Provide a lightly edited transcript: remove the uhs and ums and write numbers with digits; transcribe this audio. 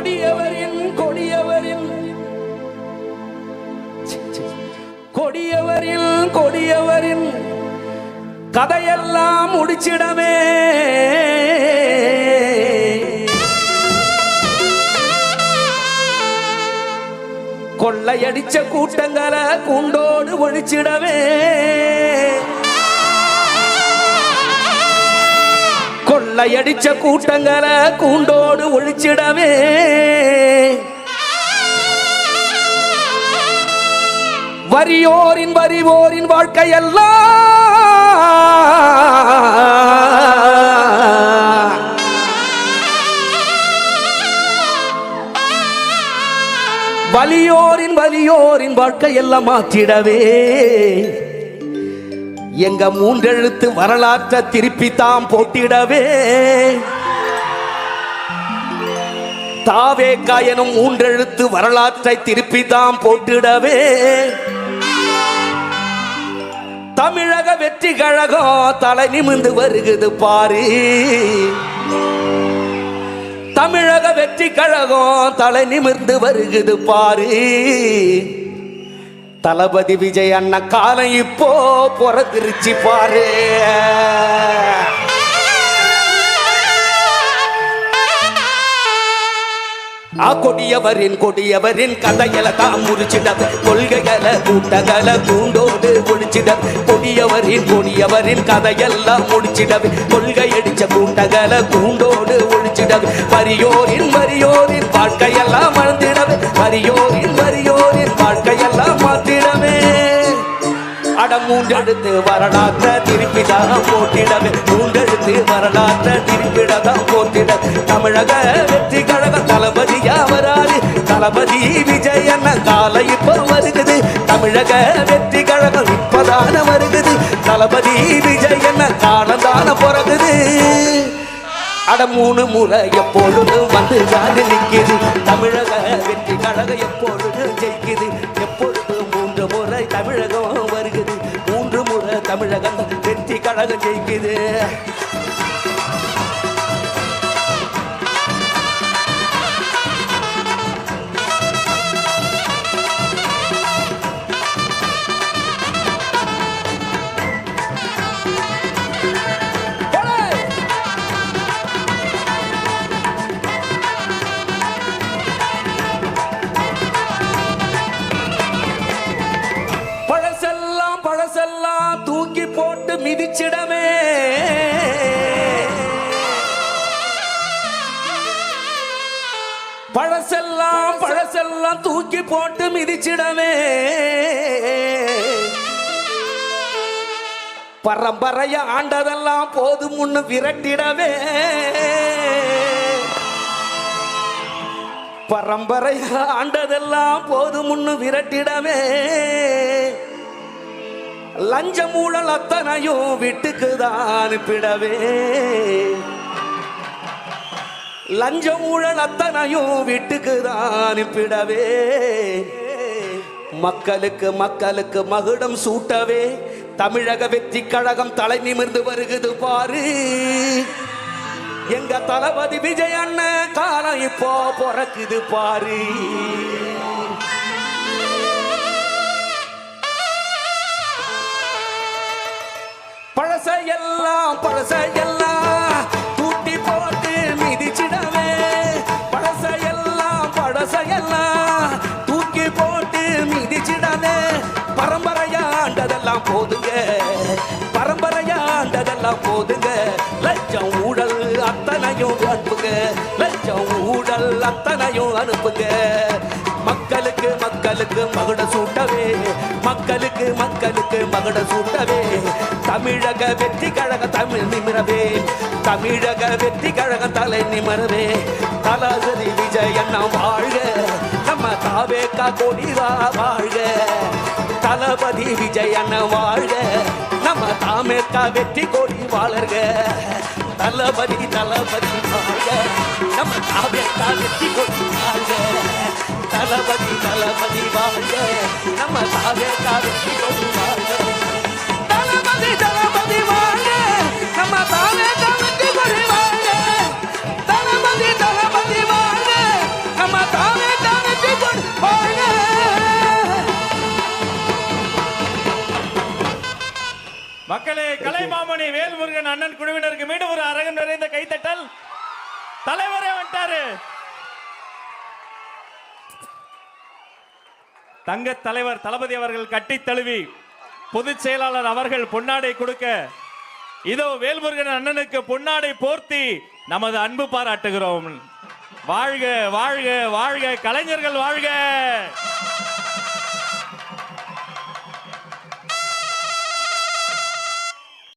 கொடியவரின் கொடியவரின் கொடியவரின் கொடியவரின் கதையெல்லாம் முடிச்சிடமே. கொள்ளையடிச்ச கூட்டங்களை கூண்டோடு ஒழிச்சிடவே. கொள்ளையடிச்ச கூட்டங்களை கூண்டோடு ஒழிச்சிடவே. வறியோரின் வறிவோரின் வாழ்க்கையெல்லாம் வலியோரின் வலியோரின் வாழ்க்கையெல்லாம் மாற்றிடவே. எங்க மூன்றெழுத்து வரலாற்றை திருப்பி தாம் போட்டிடவே. தாவேகா எனும் மூன்றெழுத்து வரலாற்றை திருப்பி தாம் போட்டிடவே. தமிழக வெற்றி கழகம் தலை நிமிர்ந்து வருகுது பாரு. தமிழக வெற்றி கழகம் தலை நிமிர்ந்து வருகுது பாரு. தளபதி விஜய் அண்ணன் காலம் இப்போ பொறந்திருச்சு பாரு. கொடியவரின் கொடியவரின் கதைகளை தான் முடிச்சிடது. கொள்கைகளை கூட்டங்களை கூண்டோடு ஒழிச்சிடது. கொடியவரின் கொடியவரின் கதையெல்லாம் முடிச்சிடது. கொள்கை அடிச்ச கூட்டங்களை கூண்டோடு ஒழிச்சிடது. வறியோரின் வறியோரின் வாழ்க்கையெல்லாம் மறந்திடவே. வறியோரின் வறியோரின் வாழ்க்கையெல்லாம் மாற்றிடவே. மூன்றெழுத்து வரலாற்ற திருப்பிதான் போட்டிடவே. மூன்றெழுத்து வரலாற்ற திருப்பிடதான் போட்டிட. தமிழக வெற்றி கழக தளபதியா வராது. தளபதி விஜய் அண்ண காலை இப்ப வருகுது. தமிழக வெற்றி கழகம் இப்பதான வருகுது. தளபதி விஜய் அண்ண காலந்தான பிறகுது. மூணு முறை எப்பொழுது வந்து ஜாதி நிற்குது. தமிழக வெற்றி கழகம் எப்பொழுது ஜெயிக்குது. எப்பொழுது மூன்று முறை தமிழகம் வருகுது. மூன்று முறை தமிழகம் வெற்றி கழகம் ஜெயிக்குது. தூக்கி போட்டு மிதிச்சிடமே. பழசெல்லாம் பழசெல்லாம் தூக்கி போட்டு மிதிச்சிடமே. பரம்பரைய ஆண்டதெல்லாம் போதும் முன்னு விரட்டிடவே. பரம்பரைய ஆண்டதெல்லாம் போதும் முன்னு விரட்டிடவே. லஞ்ச மூழல் அத்தனையும் வீட்டுக்குதான் அனுப்பிடவே. லஞ்ச ஊழல் அத்தனையும் வீட்டுக்குதான் அனுப்பிடவே. மக்களுக்கு மக்களுக்கு மகுடம் சூட்டவே. தமிழக வெற்றி கழகம் தலை நிமிர்ந்து வருகுது பாரு. எங்க தளபதி விஜய் அண்ணன் காலம் இப்போ பிறக்குது பாரு. பழசையெல்லாம் பழசையெல்லாம் தூட்டி போட்டு மிதிச்சிடவே. பழசையெல்லாம் பழசையெல்லாம் தூக்கி போட்டு மிதிச்சிடவே. பரம்பரையாண்டதெல்லாம் போதுங்க. பரம்பரையாண்டதெல்லாம் போதுங்க. லட்சம் ஊழல் அத்தனையும் அனுப்புங்க. லட்சம் ஊழல் அத்தனையும் அனுப்புங்க. மக்களுக்கு மக்களுக்கு மகுட சூட்டவே. மக்களுக்கு மக்களுக்கு மகுட சூட்டவே. தமிழக வெற்றி கழக தமிழ் நிமிரவே. தமிழக வெற்றி கழக தலை நிமிரவே. தளபதி விஜய் அண்ணா வாழ்க. நம்ம தாவேகா கொடிவா வாழ்க. தளபதி விஜய் அண்ணா வாழ்க. நம்ம தாவேகா வெற்றி கொடி வாழர்க. தளபதி தளபதி வாழ்க. நம்ம தாவேகா வெற்றி கொடி வாழ்க. தளபதி தளபதி வாழ்க. நம்ம தாவேகா வெற்றி கொடி வாழ்க. தளபதி தளபதி வாழ்க. நம்ம தாவேகா வெற்றி கொடி வாழ்க. தளபதி தளபதி வாழ்க. கலைமாமணி வேல்முருகன் அண்ணன் குழுவினருக்கு மீண்டும் ஒரு அரங்கம் நிறைந்த கைத்தட்டல். தலைவரே வந்துட்டாரு. தங்க தலைவர் தளபதி அவர்கள் கட்டி தழுவி பொதுச் செயலாளர் அவர்கள் பொன்னாடை கொடுக்க இதோ வேல்முருகன் அண்ணனுக்கு பொன்னாடை போர்த்தி நமது அன்பு பாராட்டுகிறோம். வாழ்க வாழ்க வாழ்க கலைஞர்கள் வாழ்க.